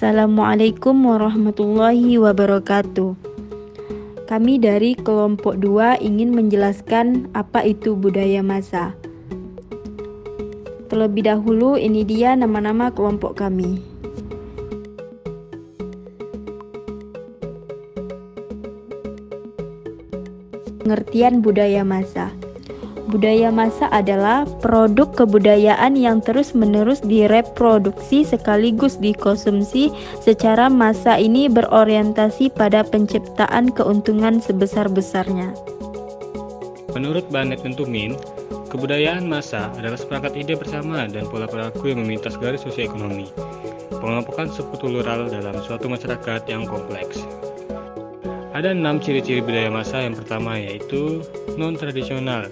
Assalamualaikum warahmatullahi wabarakatuh. Kami dari kelompok 2 ingin menjelaskan apa itu budaya massa. Terlebih dahulu ini dia nama-nama kelompok kami. Pengertian budaya massa. Budaya massa adalah produk kebudayaan yang terus-menerus direproduksi sekaligus dikonsumsi secara massa. Ini berorientasi pada penciptaan keuntungan sebesar-besarnya. Menurut Barnett dan Tumin, kebudayaan massa adalah seperangkat ide bersama dan pola perilaku yang memintas garis sosioekonomi, pengelompokan subkultural dalam suatu masyarakat yang kompleks. Ada 6 ciri-ciri budaya massa. Yang pertama yaitu non-tradisional.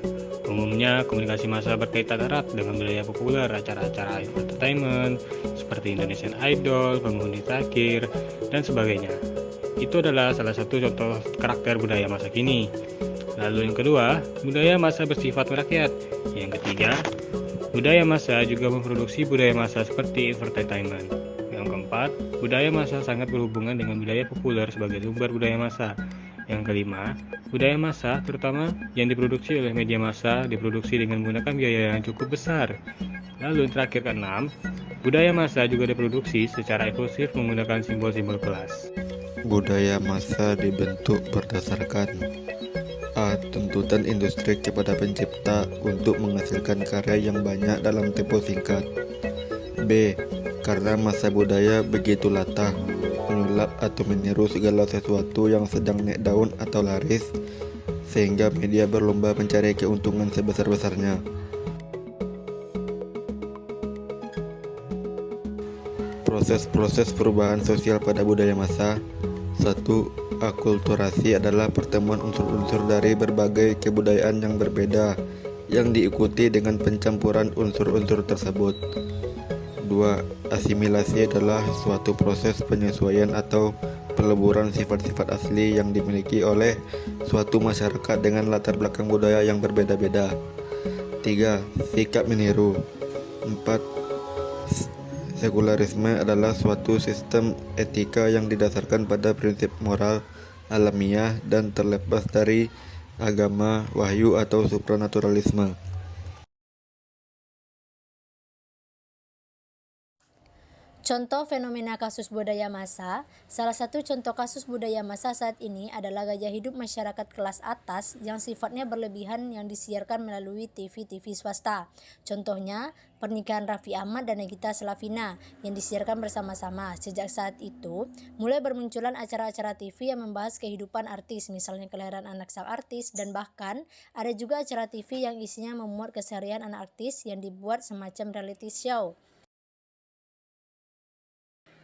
Umumnya, komunikasi massa berkaitan erat dengan budaya populer, acara-acara entertainment seperti Indonesian Idol, penghuni terakhir, dan sebagainya. Itu adalah salah satu contoh karakter budaya massa kini. Lalu yang kedua, budaya massa bersifat merakyat. Yang ketiga, budaya massa juga memproduksi budaya massa seperti entertainment. Yang keempat, budaya massa sangat berhubungan dengan budaya populer sebagai sumber budaya massa. Yang kelima, budaya massa terutama yang diproduksi oleh media massa diproduksi dengan menggunakan biaya yang cukup besar. Lalu yang terakhir keenam, budaya massa juga diproduksi secara eksklusif menggunakan simbol-simbol kelas. Budaya massa dibentuk berdasarkan A. Tuntutan industri kepada pencipta untuk menghasilkan karya yang banyak dalam tempo singkat. B. Karena massa budaya begitu latah, menyulap atau meniru segala sesuatu yang sedang naik daun atau laris, sehingga media berlomba mencari keuntungan sebesar-besarnya. Proses-proses perubahan sosial pada budaya massa. 1. Akulturasi adalah pertemuan unsur-unsur dari berbagai kebudayaan yang berbeda yang diikuti dengan pencampuran unsur-unsur tersebut. 2. Asimilasi adalah suatu proses penyesuaian atau peleburan sifat-sifat asli yang dimiliki oleh suatu masyarakat dengan latar belakang budaya yang berbeda-beda. 3. Sikap meniru. 4. Sekularisme adalah suatu sistem etika yang didasarkan pada prinsip moral alamiah dan terlepas dari agama, wahyu, atau supranaturalisme. Contoh fenomena kasus budaya massa. Salah satu contoh kasus budaya massa saat ini adalah gaya hidup masyarakat kelas atas yang sifatnya berlebihan yang disiarkan melalui TV swasta. Contohnya, pernikahan Raffi Ahmad dan Nagita Slavina yang disiarkan bersama-sama. Sejak saat itu, mulai bermunculan acara-acara TV yang membahas kehidupan artis, misalnya kelahiran anak sang artis, dan bahkan ada juga acara TV yang isinya memuat keseharian anak artis yang dibuat semacam reality show.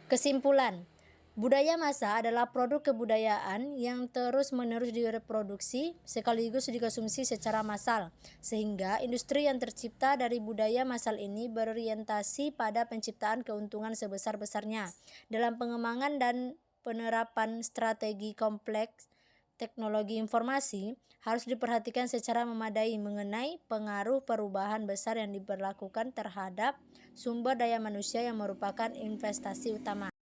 Kesimpulan, budaya massa adalah produk kebudayaan yang terus-menerus direproduksi sekaligus dikonsumsi secara massal, sehingga industri yang tercipta dari budaya massal ini berorientasi pada penciptaan keuntungan sebesar-besarnya. Dalam pengembangan dan penerapan strategi kompleks teknologi informasi, harus diperhatikan secara memadai mengenai pengaruh perubahan besar yang diberlakukan terhadap sumber daya manusia yang merupakan investasi utama.